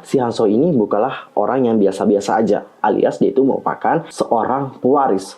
Si Hanso ini bukanlah orang yang biasa-biasa aja, alias dia itu merupakan seorang pewaris.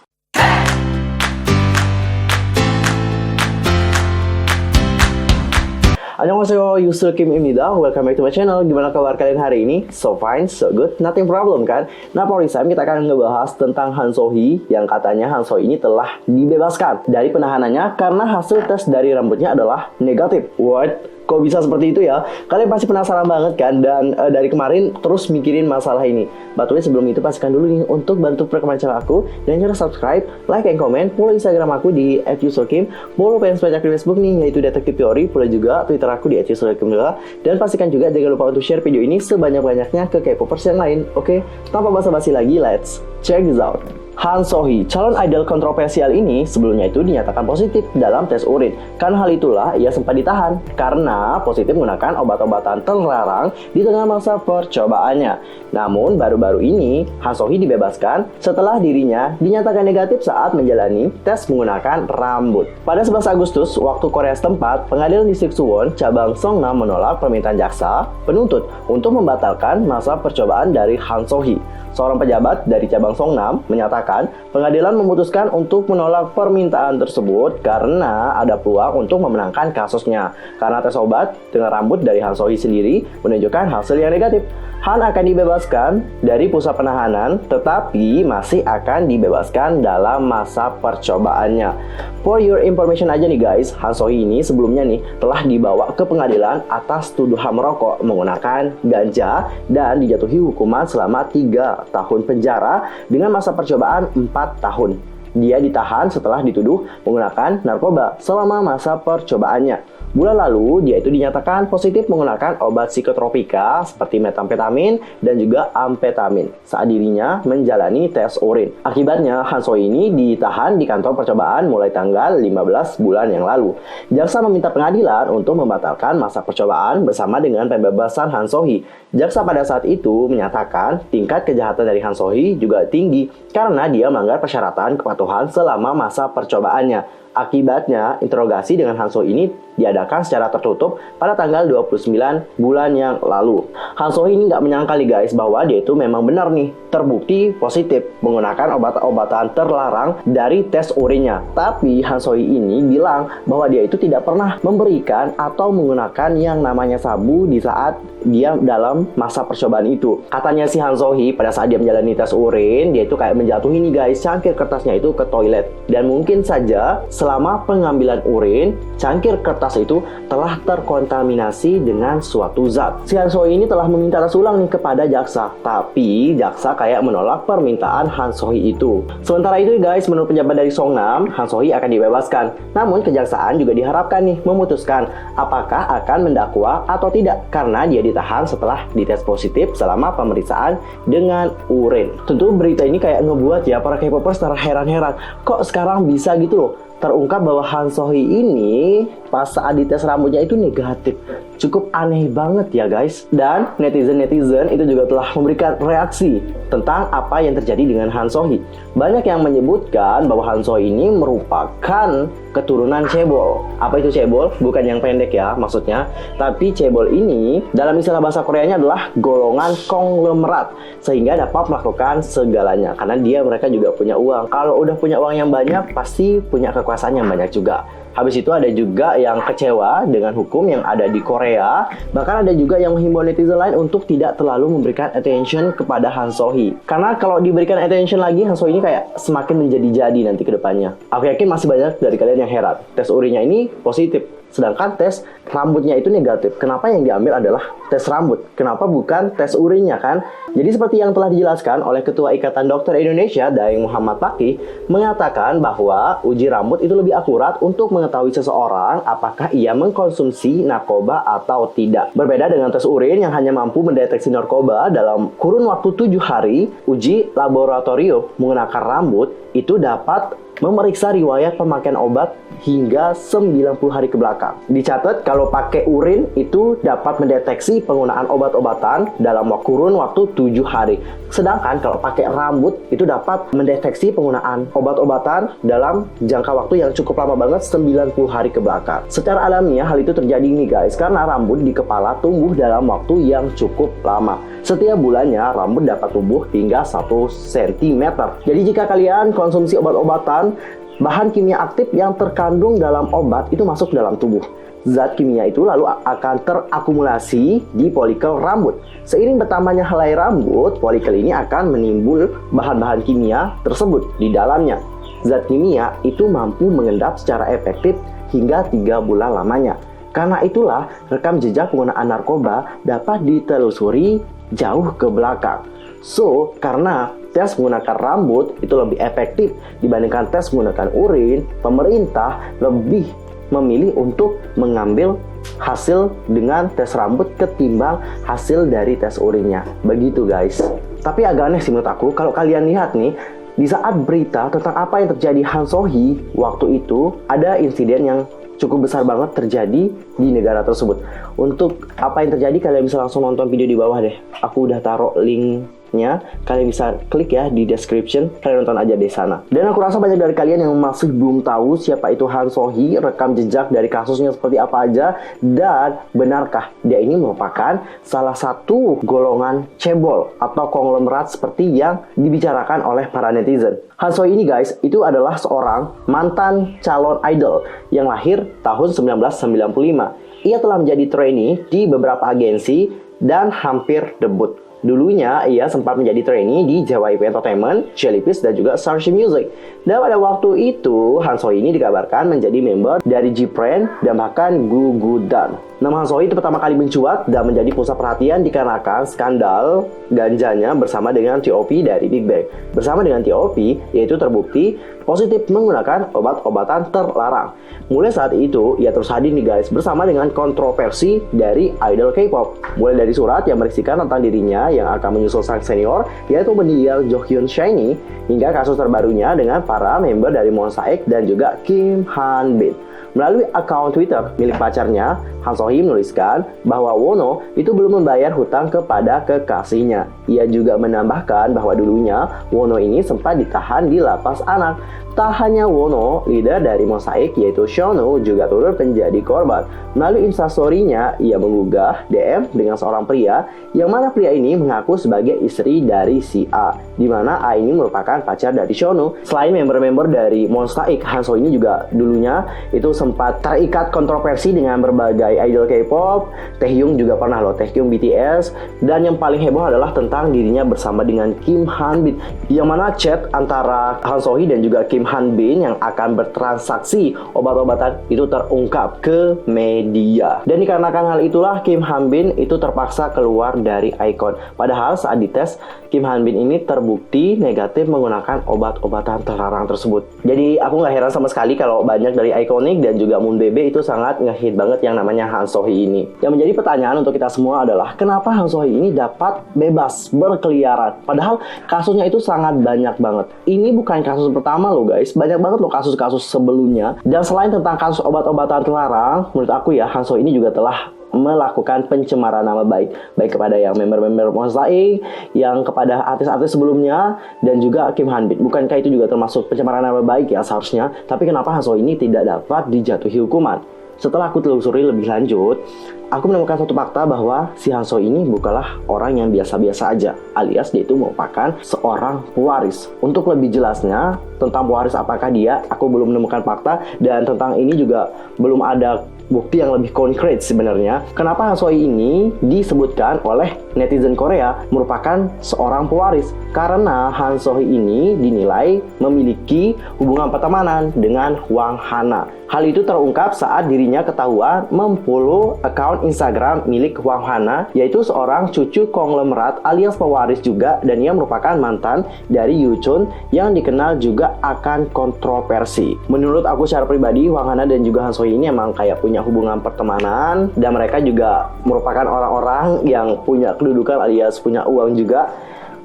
Annyeonghaseyo, Yusul Kim입니다. Welcome back to my channel. Gimana kabar kalian hari ini? So fine, so good, nothing problem kan? Nah, for this time kita akan ngebahas tentang Han So-hee yang katanya Han So ini telah dibebaskan dari penahanannya karena hasil tes dari rambutnya adalah negatif. What? Kok bisa seperti itu ya? Kalian pasti penasaran banget kan? Dan dari kemarin terus mikirin masalah ini. But sebelum itu pastikan dulu nih untuk bantu perkembangan channel aku. Dan jangan subscribe, like, and comment. Follow Instagram aku di @yusulkim. Follow fans banyak di Facebook nih, yaitu Detektif Teori. Follow juga Twitter aku di @yusulkim juga. Dan pastikan juga jangan lupa untuk share video ini sebanyak-banyaknya ke K-popers yang lain. Oke? Tanpa basa-basi lagi, let's check this out. Han So-hee, calon idol kontroversial ini sebelumnya itu dinyatakan positif dalam tes urin. Karena hal itulah ia sempat ditahan karena positif menggunakan obat-obatan terlarang di tengah masa percobaannya. Namun baru-baru ini Han So-hee dibebaskan setelah dirinya dinyatakan negatif saat menjalani tes menggunakan rambut. Pada 11 Agustus waktu Korea setempat, pengadilan distrik Suwon cabang Songnam menolak permintaan jaksa penuntut untuk membatalkan masa percobaan dari Han So-hee. Seorang pejabat dari cabang Songnam menyatakan pengadilan memutuskan untuk menolak permintaan tersebut karena ada peluang untuk memenangkan kasusnya. Karena tes obat dengan rambut dari Han So-hee sendiri menunjukkan hasil yang negatif. Han akan dibebaskan dari pusat penahanan tetapi masih akan dibebaskan dalam masa percobaannya. For your information aja nih guys, Han So-hee ini sebelumnya nih telah dibawa ke pengadilan atas tuduhan merokok menggunakan ganja dan dijatuhi hukuman selama 3 tahun penjara dengan masa percobaan 4 tahun. Dia ditahan setelah dituduh menggunakan narkoba selama masa percobaannya. Bulan lalu, dia itu dinyatakan positif menggunakan obat psikotropika seperti metamfetamin dan juga amfetamin saat dirinya menjalani tes urin. Akibatnya, Han So-hee ini ditahan di kantor percobaan mulai tanggal 15 bulan yang lalu. Jaksa meminta pengadilan untuk membatalkan masa percobaan bersama dengan pembebasan Han So-hee. Jaksa pada saat itu menyatakan tingkat kejahatan dari Han So-hee juga tinggi karena dia melanggar persyaratan kepatuhan selama masa percobaannya. Akibatnya, interogasi dengan Han So-hee ini diadakan secara tertutup pada tanggal 29 bulan yang lalu. Han So-hee ini nggak menyangka nih guys bahwa dia itu memang benar nih terbukti positif menggunakan obat-obatan terlarang dari tes urinnya. Tapi Han So-hee ini bilang bahwa dia itu tidak pernah memberikan atau menggunakan yang namanya sabu di saat dia dalam masa percobaan itu. Katanya si Han So-hee pada saat dia menjalani tes urin, dia itu kayak menjatuhi nih guys cangkir kertasnya itu ke toilet. Dan mungkin saja selama pengambilan urin, cangkir kertas itu telah terkontaminasi dengan suatu zat. Si Han So-hee ini telah meminta tes ulang nih kepada jaksa, tapi jaksa kayak menolak permintaan Han So-hee itu. Sementara itu guys, menurut pejabat dari Songnam, Han So-hee akan dibebaskan. Namun kejaksaan juga diharapkan nih memutuskan apakah akan mendakwa atau tidak karena dia ditahan setelah dites positif selama pemeriksaan dengan urin. Tentu berita ini kayak ngebuat ya para K-popers terheran-heran, kok sekarang bisa gitu loh terungkap bahwa Han So-hee ini pas saat dites rambutnya itu negatif. Cukup aneh banget ya guys. Dan netizen-netizen itu juga telah memberikan reaksi tentang apa yang terjadi dengan Han So-hee. Banyak yang menyebutkan bahwa Han So-hee ini merupakan keturunan cebol. Apa itu cebol? Bukan yang pendek ya maksudnya. Tapi cebol ini dalam istilah bahasa Koreanya adalah golongan konglomerat, sehingga dapat melakukan segalanya karena mereka juga punya uang. Kalau udah punya uang yang banyak pasti punya kekuasaan yang banyak juga. Habis itu ada juga yang kecewa dengan hukum yang ada di Korea. Bahkan ada juga yang menghimbau netizen lain untuk tidak terlalu memberikan attention kepada Han So-hee. Karena kalau diberikan attention lagi, Han So-hee ini kayak semakin menjadi-jadi nanti ke depannya. Aku yakin masih banyak dari kalian yang heran. Tes urinnya ini positif, sedangkan tes rambutnya itu negatif. Kenapa yang diambil adalah tes rambut? Kenapa bukan tes urinnya kan? Jadi seperti yang telah dijelaskan oleh Ketua Ikatan Dokter Indonesia, Daeng Muhammad Fakih, mengatakan bahwa uji rambut itu lebih akurat untuk mengetahui seseorang apakah ia mengkonsumsi narkoba atau tidak. Berbeda dengan tes urin yang hanya mampu mendeteksi narkoba dalam kurun waktu 7 hari, uji laboratorium menggunakan rambut itu dapat memeriksa riwayat pemakaian obat hingga 90 hari ke belakang. Dicatat kalau pakai urin itu dapat mendeteksi penggunaan obat-obatan dalam kurun waktu 7 hari. Sedangkan kalau pakai rambut itu dapat mendeteksi penggunaan obat-obatan dalam jangka waktu yang cukup lama banget, 90 hari ke belakang. Secara alamiah hal itu terjadi nih guys, karena rambut di kepala tumbuh dalam waktu yang cukup lama. Setiap bulannya rambut dapat tumbuh hingga 1 cm. Jadi jika kalian konsumsi obat-obatan, bahan kimia aktif yang terkandung dalam obat itu masuk dalam tubuh. Zat kimia itu lalu akan terakumulasi di folikel rambut. Seiring bertambahnya helai rambut, folikel ini akan menimbul bahan-bahan kimia tersebut di dalamnya. Zat kimia itu mampu mengendap secara efektif hingga 3 bulan lamanya. Karena itulah rekam jejak penggunaan narkoba dapat ditelusuri jauh ke belakang. So, karena tes menggunakan rambut itu lebih efektif dibandingkan tes menggunakan urin, pemerintah lebih memilih untuk mengambil hasil dengan tes rambut ketimbang hasil dari tes urinnya. Begitu guys. Tapi agak aneh sih menurut aku, kalau kalian lihat nih, di saat berita tentang apa yang terjadi Han So-hee waktu itu, ada insiden yang cukup besar banget terjadi di negara tersebut. Untuk apa yang terjadi, kalian bisa langsung nonton video di bawah deh. Aku udah taruh linknya, kalian bisa klik ya di description, kalian nonton aja di sana. Dan aku rasa banyak dari kalian yang masih belum tahu siapa itu Han So-hee, rekam jejak dari kasusnya seperti apa aja, dan benarkah dia ini merupakan salah satu golongan cebol atau konglomerat seperti yang dibicarakan oleh para netizen. Han So-hee ini guys, itu adalah seorang mantan calon idol yang lahir tahun 1995. Ia telah menjadi trainee di beberapa agensi dan hampir debut. Dulunya ia sempat menjadi trainee di JYP Entertainment, Jellyfish, dan juga Starship Music. Dan pada waktu itu, Han So-hee ini dikabarkan menjadi member dari G-Friend dan bahkan Gugudan. Nama Han So-hee itu pertama kali mencuat dan menjadi pusat perhatian dikarenakan skandal ganjanya bersama dengan T.O.P dari Big Bang. Bersama dengan T.O.P, yaitu terbukti positif menggunakan obat-obatan terlarang. Mulai saat itu, ia terus hadir nih guys, bersama dengan kontroversi dari idol K-pop. Mulai dari surat yang berisikan tentang dirinya yang akan menyusul sang senior, yaitu mendiang Jonghyun Shiny, hingga kasus terbarunya dengan para member dari Monsta X dan juga Kim Han Bin. Melalui akun Twitter milik pacarnya, Han So-hee menuliskan bahwa Wono itu belum membayar hutang kepada kekasihnya. Ia juga menambahkan bahwa dulunya Wono ini sempat ditahan di lapas anak. Tak hanya Wono, leader dari Monsta X yaitu Shonu juga turut menjadi korban. Melalui instastory-nya, ia menggugah DM dengan seorang pria, yang mana pria ini mengaku sebagai istri dari si A, di mana A ini merupakan pacar dari Shonu. Selain member-member dari Monsta X, Han So-hee ini juga dulunya itu sempat terikat kontroversi dengan berbagai idol K-pop. Taehyung juga pernah loh, Taehyung BTS. Dan yang paling heboh adalah tentang dirinya bersama dengan Kim Han Bin, yang mana chat antara Han So-hee dan juga Kim Han Bin yang akan bertransaksi obat-obatan itu terungkap ke media. Dan dikarenakan hal itulah Kim Han Bin itu terpaksa keluar dari iKON. Padahal saat dites, Kim Han Bin ini terbukti negatif menggunakan obat-obatan terlarang tersebut. Jadi aku nggak heran sama sekali kalau banyak dari iKONIQ dan juga Moon Baby itu sangat ngehit banget yang namanya Han So-hee ini. Yang menjadi pertanyaan untuk kita semua adalah kenapa Han So-hee ini dapat bebas berkeliaran? Padahal kasusnya itu sangat banyak banget. Ini bukan kasus pertama loh guys, banyak banget loh kasus-kasus sebelumnya. Dan selain tentang kasus obat-obatan terlarang, menurut aku ya Han So-hee ini juga telah melakukan pencemaran nama baik kepada yang member-member Monsta X, yang kepada artis-artis sebelumnya, dan juga Kim Han Bin. Bukankah itu juga termasuk pencemaran nama baik ya seharusnya? Tapi kenapa Han So-hee ini tidak dapat dijatuhi hukuman? Setelah aku telusuri lebih lanjut, aku menemukan satu fakta bahwa si Han So-hee ini bukanlah orang yang biasa-biasa aja, alias dia itu merupakan seorang pewaris. Untuk lebih jelasnya tentang pewaris apakah dia, aku belum menemukan fakta, dan tentang ini juga belum ada bukti yang lebih konkret sebenarnya. Kenapa Han So-hee ini disebutkan oleh netizen Korea merupakan seorang pewaris? Karena Han So-hee ini dinilai memiliki hubungan pertemanan dengan Hwang Hana. Hal itu terungkap saat dirinya ketahuan memfollow akun Instagram milik Hwang Hana, yaitu seorang cucu konglomerat alias pewaris juga, dan ia merupakan mantan dari Yoo Chun yang dikenal juga akan kontroversi. Menurut aku secara pribadi, Hwang Hana dan juga Han So-hee ini emang kayak punya hubungan pertemanan, dan mereka juga merupakan orang-orang yang punya kedudukan alias punya uang juga.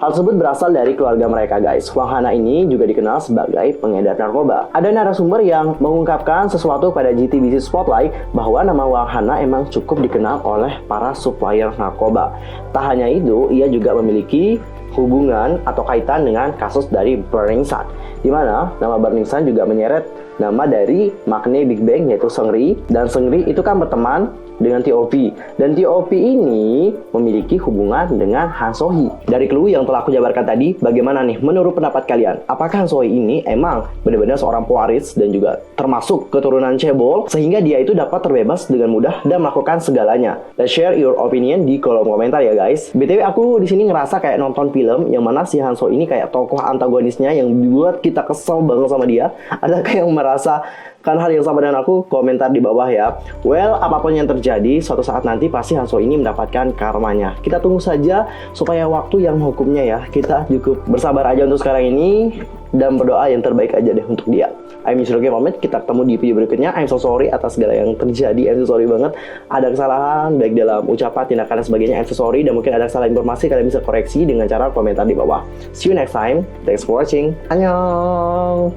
Hal tersebut berasal dari keluarga mereka guys. Wang Hana ini juga dikenal sebagai pengedar narkoba. Ada narasumber yang mengungkapkan sesuatu pada GTBC Spotlight bahwa nama Wang Hana emang cukup dikenal oleh para supplier narkoba. Tak hanya itu, ia juga memiliki hubungan atau kaitan dengan kasus dari Burning Sun, di mana nama Burning Sun juga menyeret nama dari makna Big Bang yaitu Seungri, dan Seungri itu kan berteman dengan TOP, dan TOP ini memiliki hubungan dengan Han So-hee. Dari clue yang telah aku jabarkan tadi, bagaimana nih menurut pendapat kalian? Apakah Han So-hee ini emang benar-benar seorang pewaris dan juga termasuk keturunan cebol sehingga dia itu dapat terbebas dengan mudah dan melakukan segalanya? Let's share your opinion di kolom komentar ya guys. BTW aku di sini ngerasa kayak nonton film yang mana si Han So-hee ini kayak tokoh antagonisnya yang buat kita kesel banget sama dia. Adakah yang merasa kan hal yang sama dengan aku? Komentar di bawah ya. Well, apapun yang terjadi, suatu saat nanti pasti Han So-hee ini mendapatkan karmanya. Kita tunggu saja supaya waktu yang menghukumnya ya. Kita cukup bersabar aja untuk sekarang ini dan berdoa yang terbaik aja deh untuk dia. I'm Yusroge pamit, kita ketemu di video berikutnya. I'm so sorry atas segala yang terjadi. I'm so sorry banget. Ada kesalahan baik dalam ucapan, tindakan dan sebagainya. I'm so sorry, dan mungkin ada kesalahan informasi, kalian bisa koreksi dengan cara komentar di bawah. See you next time. Thanks for watching. Annyeong.